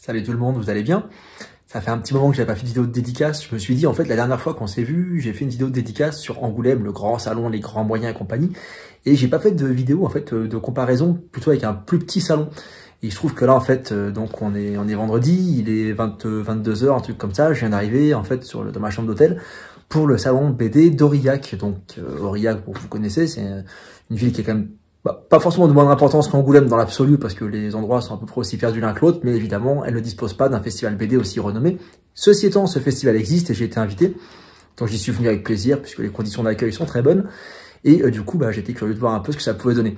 Salut tout le monde, vous allez bien? Ça fait un petit moment que j'avais pas fait de vidéo de dédicace. Je me suis dit, en fait, la dernière fois qu'on s'est vu, j'ai fait une vidéo de dédicace sur Angoulême, le grand salon, les grands moyens et compagnie. Et j'ai pas fait de vidéo, en fait, de comparaison, plutôt avec un plus petit salon. Et je trouve que là, en fait, donc on est vendredi, il est 22 h, un truc comme ça. Je viens d'arriver, en fait, dans ma chambre d'hôtel pour le salon BD d'Aurillac. Donc, Aurillac, vous connaissez, c'est une ville qui est quand même pas forcément de moindre importance qu'Angoulême dans l'absolu, parce que les endroits sont à peu près aussi perdus l'un que l'autre, mais évidemment, elle ne dispose pas d'un festival BD aussi renommé. Ceci étant, ce festival existe et j'ai été invité. Donc j'y suis venu avec plaisir, puisque les conditions d'accueil sont très bonnes. Et du coup, j'étais curieux de voir un peu ce que ça pouvait donner.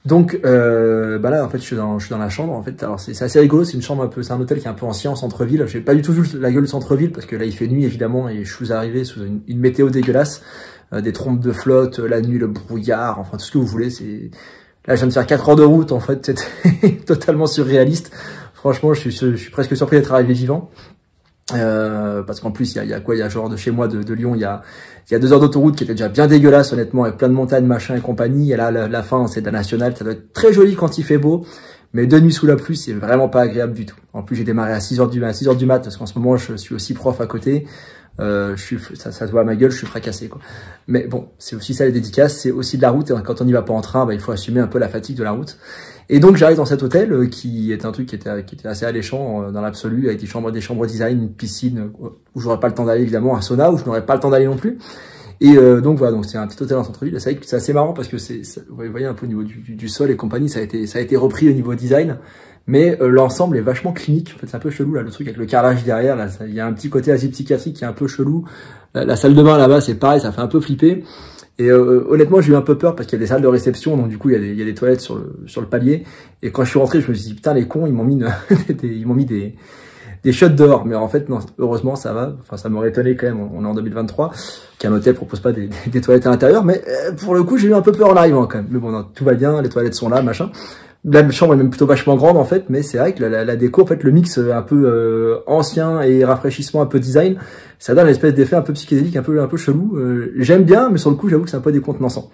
Donc là, en fait, je suis dans la chambre. En fait, alors c'est assez rigolo, c'est une chambre un peu, c'est un hôtel qui est un peu ancien en centre-ville. J'ai pas du tout vu la gueule du centre-ville, parce que là, il fait nuit, évidemment, et je suis arrivé sous une météo dégueulasse. Des trompes de flotte, la nuit, le brouillard, enfin tout ce que vous voulez. Là, je viens de faire 4 heures de route, en fait, c'était totalement surréaliste. Franchement, je suis presque surpris d'être arrivé vivant. Parce qu'en plus, il y a genre de chez moi, de Lyon, il y a 2 heures d'autoroute qui était déjà bien dégueulasse, honnêtement, avec plein de montagnes, machin et compagnie. Et là, la fin, c'est de la nationale. Ça doit être très joli quand il fait beau. Mais de nuit sous la pluie, c'est vraiment pas agréable du tout. En plus, j'ai démarré à 6 heures du mat, parce qu'en ce moment, je suis aussi prof à côté. Ça se voit à ma gueule, je suis fracassé, quoi. Mais bon, c'est aussi ça les dédicaces, c'est aussi de la route. Et quand on n'y va pas en train, il faut assumer un peu la fatigue de la route. Et donc j'arrive dans cet hôtel qui est un truc qui était assez alléchant dans l'absolu, avec des chambres design, une piscine où j'aurais pas le temps d'aller évidemment, un sauna où je n'aurais pas le temps d'aller non plus. Et donc voilà, donc c'est un petit hôtel en centre-ville. C'est vrai que c'est assez marrant parce que vous voyez un peu au niveau du sol et compagnie, ça a été repris au niveau design. Mais l'ensemble est vachement clinique. En fait, c'est un peu chelou là, le truc avec le carrelage derrière. Là, il y a un petit côté asile psychiatrique qui est un peu chelou. La salle de bain là-bas, c'est pareil, ça fait un peu flipper. Et honnêtement, j'ai eu un peu peur parce qu'il y a des salles de réception, donc du coup, il y a des toilettes sur le palier. Et quand je suis rentré, je me suis dit putain, les cons, ils m'ont mis des shots dehors. Mais en fait, non, heureusement, ça va. Enfin, ça m'aurait étonné quand même. On est en 2023, qu'un hôtel propose pas des toilettes à l'intérieur. Mais pour le coup, j'ai eu un peu peur en arrivant quand même. Mais bon, non, tout va bien, les toilettes sont là, machin. La chambre est même plutôt vachement grande en fait, mais c'est vrai que la déco, en fait, le mix un peu ancien et rafraîchissement un peu design, ça donne une espèce d'effet un peu psychédélique, un peu chelou. J'aime bien, mais sur le coup, j'avoue que c'est un peu décontenançant.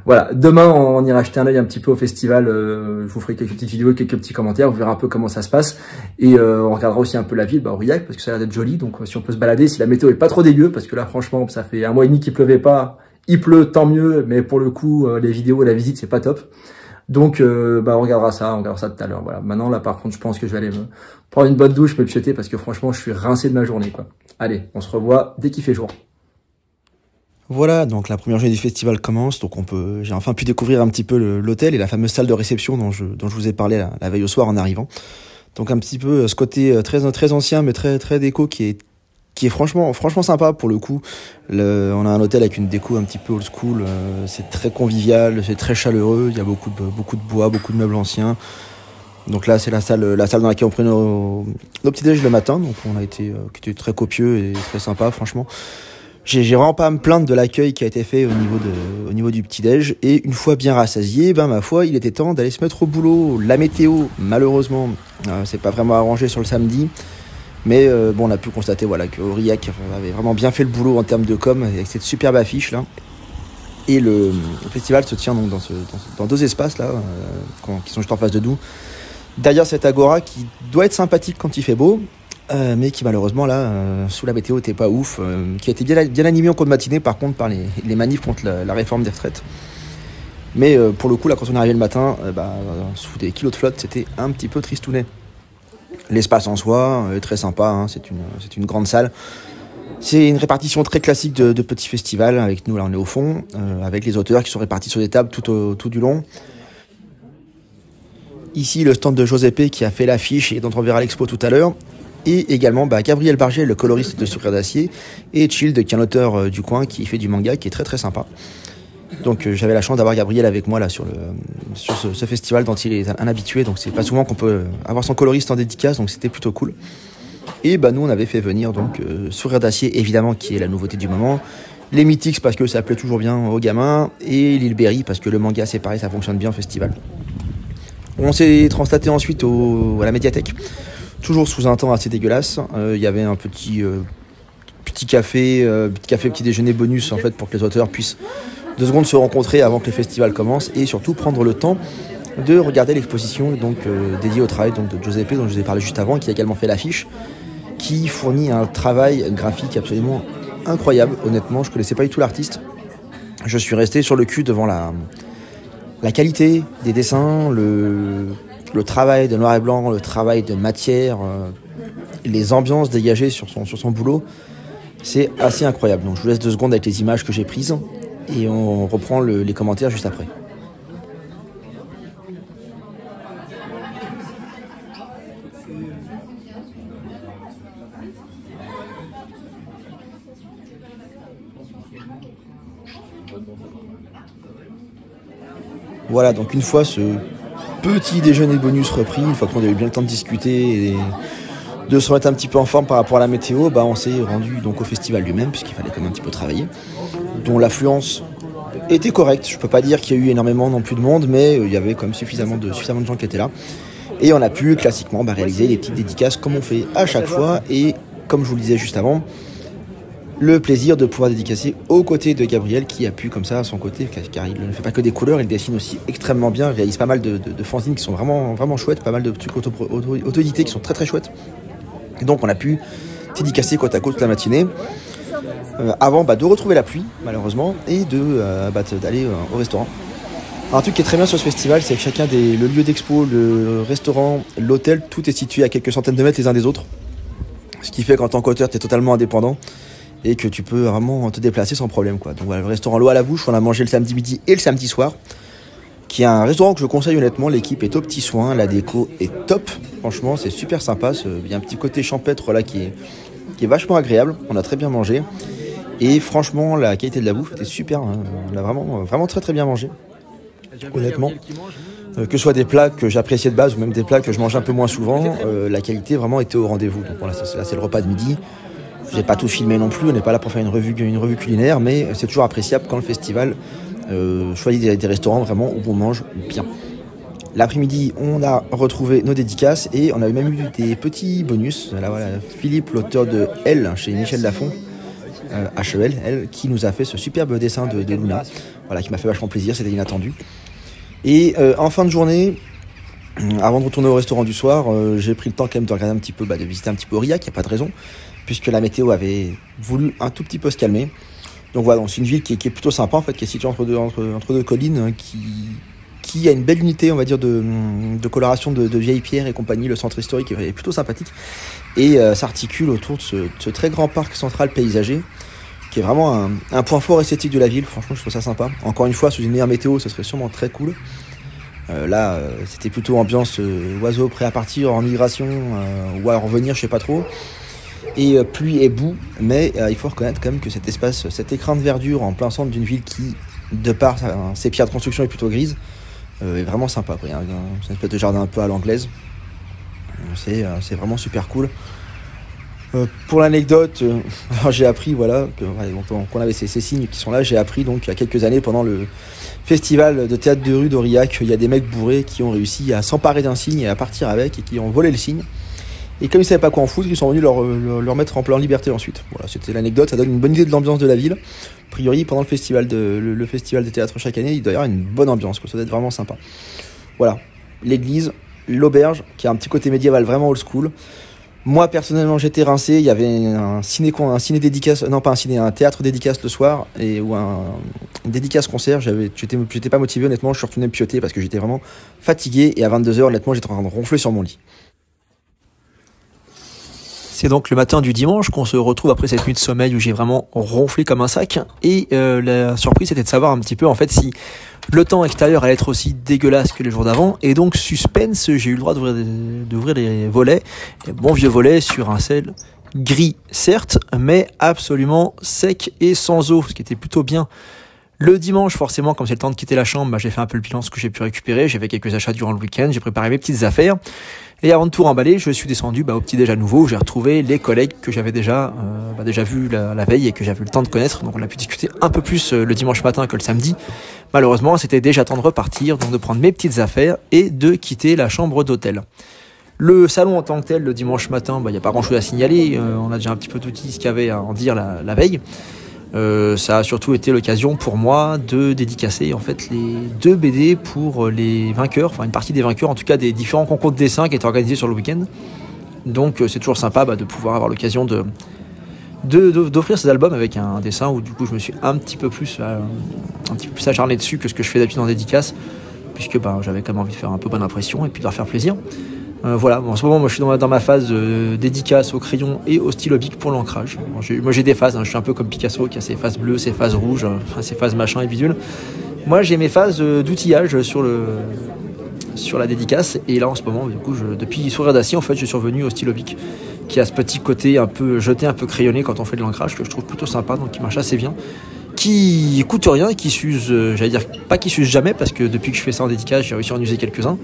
Voilà, demain, on ira jeter un œil un petit peu au festival. Je vous ferai quelques petites vidéos, quelques petits commentaires, vous verrez un peu comment ça se passe. Et on regardera aussi un peu la ville, Aurillac, parce que ça a l'air d'être joli. Donc si on peut se balader, si la météo est pas trop dégueu, parce que là, franchement, ça fait 1 mois et demi qu'il pleuvait pas. Il pleut, tant mieux, mais pour le coup, les vidéos, la visite, c'est pas top. Donc, on regardera ça tout à l'heure. Voilà. Maintenant, là, par contre, je pense que je vais aller me prendre une bonne douche, me pioter, parce que franchement, je suis rincé de ma journée, quoi. Allez, on se revoit dès qu'il fait jour. Voilà, donc la première journée du festival commence, donc j'ai enfin pu découvrir un petit peu l'hôtel et la fameuse salle de réception dont je vous ai parlé la veille au soir en arrivant. Donc un petit peu ce côté très ancien, mais très déco qui est franchement sympa pour le coup. On a un hôtel avec une déco un petit peu old school, c'est très convivial, c'est très chaleureux, il y a beaucoup de bois, beaucoup de meubles anciens. Donc là c'est la salle dans laquelle on prenait nos petits déj le matin, donc qui était très copieux et très sympa franchement. J'ai vraiment pas à me plaindre de l'accueil qui a été fait au niveau du petit déj, et une fois bien rassasié, ma foi, il était temps d'aller se mettre au boulot. La météo, malheureusement, c'est pas vraiment arrangé sur le samedi. Mais on a pu constater que Aurillac avait vraiment bien fait le boulot en termes de com avec cette superbe affiche là. Et le festival se tient donc dans 2 espaces là, qui sont juste en face de nous. Derrière cette agora qui doit être sympathique quand il fait beau, mais qui malheureusement là, sous la météo, était pas ouf, qui a été bien animé en cours de matinée par contre par les manifs contre la réforme des retraites. Mais pour le coup là, quand on est arrivé le matin, sous des kilos de flotte, c'était un petit peu tristounet. L'espace en soi est très sympa, c'est une grande salle. C'est une répartition très classique de petits festivals. Avec nous, là, on est au fond, avec les auteurs qui sont répartis sur des tables tout du long. Ici, le stand de Giuseppe qui a fait l'affiche et dont on verra l'expo tout à l'heure. Et également Gabriel Barget, le coloriste de Sourire d'Acier, et Child, qui est un auteur du coin qui fait du manga, qui est très sympa. Donc j'avais la chance d'avoir Gabriel avec moi là sur ce festival dont il est un habitué, donc c'est pas souvent qu'on peut avoir son coloriste en dédicace, donc c'était plutôt cool. Et nous on avait fait venir donc Sourire d'Acier évidemment, qui est la nouveauté du moment, les Mythics parce que ça plaît toujours bien aux gamins, et Lil Berry parce que le manga c'est pareil, ça fonctionne bien au festival. On s'est translaté ensuite à la médiathèque, toujours sous un temps assez dégueulasse. Il y avait un petit café, petit déjeuner bonus en fait pour que les auteurs puissent 2 secondes se rencontrer avant que le festival commence, et surtout prendre le temps de regarder l'exposition donc dédiée au travail donc, de Giuseppe, dont je vous ai parlé juste avant, qui a également fait l'affiche, qui fournit un travail graphique absolument incroyable. Honnêtement, je ne connaissais pas du tout l'artiste. Je suis resté sur le cul devant la qualité des dessins, le travail de noir et blanc, le travail de matière, les ambiances dégagées sur son boulot. C'est assez incroyable. Donc je vous laisse 2 secondes avec les images que j'ai prises et on reprend les commentaires juste après. Voilà, donc une fois ce petit déjeuner bonus repris, une fois qu'on a eu bien le temps de discuter et de se remettre un petit peu en forme par rapport à la météo, on s'est rendu donc au festival lui-même, puisqu'il fallait quand même un petit peu travailler, dont l'affluence était correcte. Je peux pas dire qu'il y a eu énormément non plus de monde, mais il y avait quand même suffisamment de gens qui étaient là. Et on a pu classiquement réaliser les petites dédicaces comme on fait à chaque fois, et comme je vous le disais juste avant, le plaisir de pouvoir dédicacer aux côtés de Gabriel, qui a pu comme ça à son côté, car il ne fait pas que des couleurs, il dessine aussi extrêmement bien, il réalise pas mal de fanzines qui sont vraiment, vraiment chouettes, pas mal de trucs auto-édités qui sont très très chouettes. Et donc on a pu dédicacer côte à côte toute la matinée, avant de retrouver la pluie malheureusement, et d'aller au restaurant. Alors, un truc qui est très bien sur ce festival, c'est que chacun le lieu d'expo, le restaurant, l'hôtel, tout est situé à quelques centaines de mètres les uns des autres. Ce qui fait qu'en tant qu'auteur, tu es totalement indépendant et que tu peux vraiment te déplacer sans problème, quoi. Donc voilà, le restaurant L'eau à la bouche, on a mangé le samedi midi et le samedi soir, qui est un restaurant que je conseille honnêtement. L'équipe est aux petits soins, la déco est top, franchement c'est super sympa. Il y a un petit côté champêtre là qui est vachement agréable, on a très bien mangé et franchement la qualité de la bouffe était super, hein. On a vraiment très très bien mangé, honnêtement. Que ce soit des plats que j'appréciais de base ou même des plats que je mange un peu moins souvent, la qualité vraiment était au rendez-vous. Donc voilà, là c'est le repas de midi. J'ai pas tout filmé non plus, on n'est pas là pour faire une revue culinaire, mais c'est toujours appréciable quand le festival choisit des restaurants vraiment où on mange bien. L'après-midi, on a retrouvé nos dédicaces et on a même eu des petits bonus. Là, voilà, Philippe, l'auteur de Elle, chez Michel Lafon, HEL, elle, qui nous a fait ce superbe dessin de Luna, voilà, qui m'a fait vachement plaisir, c'était inattendu. Et en fin de journée, avant de retourner au restaurant du soir, j'ai pris le temps quand même de regarder un petit peu, de visiter un petit peu Aurillac, il n'y a pas de raison, puisque la météo avait voulu un tout petit peu se calmer. Donc voilà, c'est une ville qui est plutôt sympa en fait, qui est située entre deux collines, qui a une belle unité, on va dire, de coloration de vieilles pierres et compagnie. Le centre historique est plutôt sympathique et s'articule autour de ce très grand parc central paysager, qui est vraiment un point fort esthétique de la ville. Franchement, je trouve ça sympa. Encore une fois, sous une meilleure météo, ce serait sûrement très cool. Là, c'était plutôt ambiance oiseaux prêts à partir en migration ou à revenir, je sais pas trop. Et pluie et boue, mais il faut reconnaître quand même que cet espace, cet écrin de verdure en plein centre d'une ville qui, de par ses pierres de construction, est plutôt grise, est vraiment sympa. Il y a une espèce de jardin un peu à l'anglaise. C'est vraiment super cool. Pour l'anecdote, j'ai appris qu'on avait ces signes qui sont là. J'ai appris donc il y a quelques années pendant le festival de théâtre de rue d'Aurillac, il y a des mecs bourrés qui ont réussi à s'emparer d'un signe et à partir avec et qui ont volé le signe. Et comme ils ne savaient pas quoi en foutre, ils sont venus leur mettre en liberté ensuite. Voilà, c'était l'anecdote, ça donne une bonne idée de l'ambiance de la ville. A priori, pendant le festival de théâtre chaque année, il doit y avoir une bonne ambiance, quoi. Ça doit être vraiment sympa. Voilà, l'église, l'auberge, qui a un petit côté médiéval vraiment old school. Moi, personnellement, j'étais rincé. Il y avait un théâtre dédicace le soir, ou un dédicace concert. J'étais pas motivé, honnêtement. Je suis retourné me pioter parce que j'étais vraiment fatigué. Et à 22h, honnêtement, j'étais en train de ronfler sur mon lit. C'est donc le matin du dimanche qu'on se retrouve après cette nuit de sommeil où j'ai vraiment ronflé comme un sac. Et la surprise, c'était de savoir un petit peu en fait si le temps extérieur allait être aussi dégueulasse que les jours d'avant. Et donc suspense, j'ai eu le droit d'ouvrir les volets, les bons vieux volets sur un ciel gris certes, mais absolument sec et sans eau, ce qui était plutôt bien. Le dimanche, forcément, comme c'est le temps de quitter la chambre, j'ai fait un peu le bilan de ce que j'ai pu récupérer. J'ai fait quelques achats durant le week-end, j'ai préparé mes petites affaires. Et avant de tout remballer, je suis descendu au petit déj à nouveau, où j'ai retrouvé les collègues que j'avais déjà vus la veille et que j'avais eu le temps de connaître. Donc on a pu discuter un peu plus le dimanche matin que le samedi. Malheureusement, c'était déjà temps de repartir, donc de prendre mes petites affaires et de quitter la chambre d'hôtel. Le salon en tant que tel, le dimanche matin, il n'y a pas grand chose à signaler. On a déjà un petit peu tout dit ce qu'il y avait à en dire la veille. Ça a surtout été l'occasion pour moi de dédicacer en fait les 2 BD pour les vainqueurs, enfin une partie des vainqueurs en tout cas des différents concours de dessin qui étaient organisés sur le week-end. Donc c'est toujours sympa de pouvoir avoir l'occasion d'offrir ces albums avec un dessin où du coup je me suis un petit peu plus acharné dessus que ce que je fais d'habitude en dédicace, puisque j'avais quand même envie de faire un peu bonne impression et puis de leur faire plaisir. Voilà, en ce moment moi je suis dans ma phase dédicace au crayon et au stylo bic pour l'ancrage. Moi j'ai des phases, je suis un peu comme Picasso qui a ses phases bleues, ses phases rouges, ses phases machin et bidule. Moi j'ai mes phases d'outillage sur la dédicace, et là en ce moment du coup depuis Sourire d'acier en fait je suis revenu au stylo bic qui a ce petit côté un peu jeté, un peu crayonné quand on fait de l'ancrage que je trouve plutôt sympa, donc qui marche assez bien, qui coûte rien et qui s'use, j'allais dire pas qui s'use jamais parce que depuis que je fais ça en dédicace j'ai réussi à en user quelques-uns,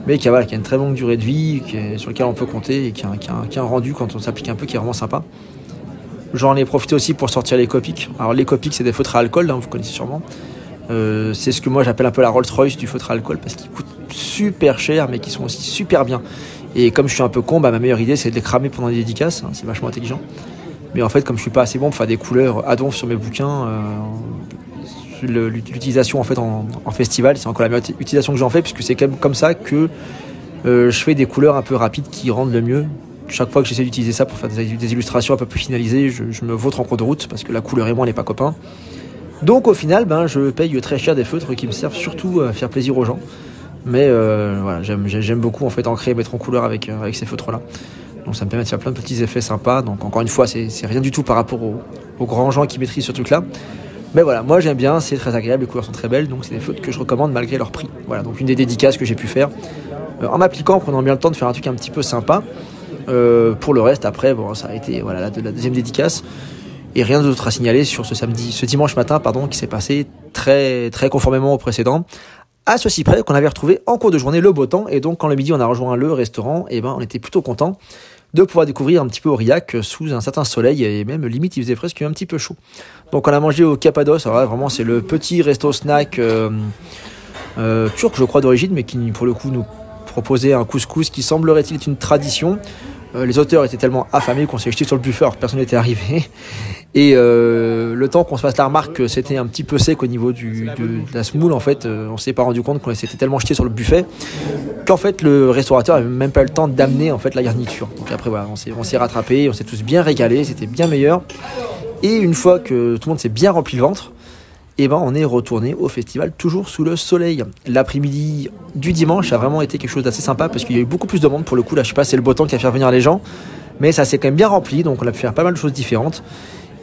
mais qui a une très longue durée de vie, sur lequel on peut compter et qui a un rendu quand on s'applique un peu qui est vraiment sympa. J'en ai profité aussi pour sortir les Copic. Alors les Copic c'est des feutres à alcool, vous connaissez sûrement. C'est ce que moi j'appelle un peu la Rolls-Royce du feutre à alcool parce qu'ils coûtent super cher mais qui sont aussi super bien. Et comme je suis un peu con, ma meilleure idée c'est de les cramer pendant les dédicaces, c'est vachement intelligent. Mais en fait comme je suis pas assez bon pour faire des couleurs à donf sur mes bouquins, l'utilisation en fait en festival c'est encore la meilleure utilisation que j'en fais, puisque c'est quand même comme ça que je fais des couleurs un peu rapides qui rendent le mieux. Chaque fois que j'essaie d'utiliser ça pour faire des illustrations un peu plus finalisées, je me vautre en cours de route parce que la couleur et moi on n'est pas copains. Donc au final je paye très cher des feutres qui me servent surtout à faire plaisir aux gens. Mais voilà, j'aime beaucoup en fait ancrer et mettre en couleur avec ces feutres là. Donc ça me permet de faire plein de petits effets sympas. Donc encore une fois c'est rien du tout par rapport aux grands gens qui maîtrisent ce truc là. Mais voilà, moi j'aime bien, c'est très agréable, les couleurs sont très belles, donc c'est des feutres que je recommande malgré leur prix. Voilà, donc une des dédicaces que j'ai pu faire en m'appliquant, en prenant bien le temps de faire un truc un petit peu sympa. Pour le reste, après, ça a été la deuxième dédicace. Et rien d'autre à signaler sur ce dimanche matin, qui s'est passé très, très conformément au précédent. À ceci près qu'on avait retrouvé en cours de journée le beau temps, et donc quand le midi on a rejoint le restaurant, on était plutôt content de pouvoir découvrir un petit peu Aurillac sous un certain soleil, et même limite il faisait presque un petit peu chaud. Donc on a mangé au Cappadoce, alors là vraiment c'est le petit resto snack turc je crois d'origine, mais qui pour le coup nous proposait un couscous qui semblerait-il être une tradition. Les auteurs étaient tellement affamés qu'on s'est jeté sur le buffet alors que personne n'était arrivé. Et le temps qu'on se fasse la remarque que c'était un petit peu sec au niveau de la semoule, en fait, on s'est pas rendu compte qu'on s'était tellement jeté sur le buffet qu'en fait le restaurateur n'avait même pas eu le temps d'amener en fait la garniture. Donc après voilà, on s'est rattrapé, on s'est tous bien régalés, c'était bien meilleur. Et une fois que tout le monde s'est bien rempli le ventre, on est retourné au festival toujours sous le soleil. L'après-midi du dimanche a vraiment été quelque chose d'assez sympa parce qu'il y a eu beaucoup plus de monde pour le coup. Là je sais pas, c'est le beau temps qui a fait venir les gens, mais ça s'est quand même bien rempli, donc on a pu faire pas mal de choses différentes.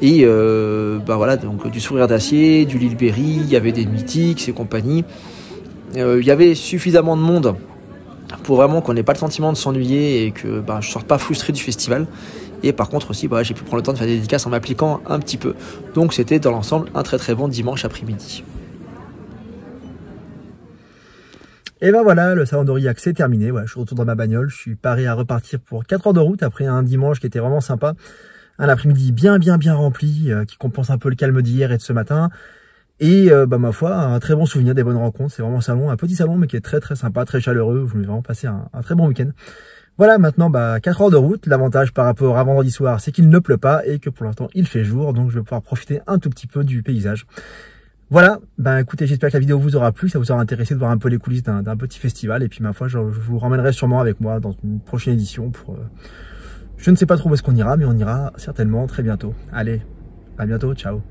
Et voilà, donc du Sourire d'acier, du Lilberry, il y avait des Mythiques et compagnie. Il y avait suffisamment de monde pour vraiment qu'on n'ait pas le sentiment de s'ennuyer et que je sorte pas frustré du festival. Et par contre aussi, j'ai pu prendre le temps de faire des dédicaces en m'appliquant un petit peu. Donc c'était dans l'ensemble un très très bon dimanche après-midi. Et voilà, le salon d'Aurillac c'est terminé. Je suis retour dans ma bagnole, je suis paré à repartir pour 4 heures de route après un dimanche qui était vraiment sympa. Un après-midi bien rempli, qui compense un peu le calme d'hier et de ce matin. Et ma foi, un très bon souvenir, des bonnes rencontres. C'est vraiment un petit salon mais qui est très très sympa, très chaleureux. Je vais vraiment passer un très bon week-end. Voilà, maintenant 4 heures de route. L'avantage par rapport à vendredi soir, c'est qu'il ne pleut pas et que pour l'instant il fait jour, donc je vais pouvoir profiter un tout petit peu du paysage. Voilà, écoutez, j'espère que la vidéo vous aura plu, ça vous aura intéressé de voir un peu les coulisses d'un petit festival. Et puis ma foi, je vous ramènerai sûrement avec moi dans une prochaine édition pour... je ne sais pas trop où est-ce qu'on ira, mais on ira certainement très bientôt. Allez, à bientôt, ciao.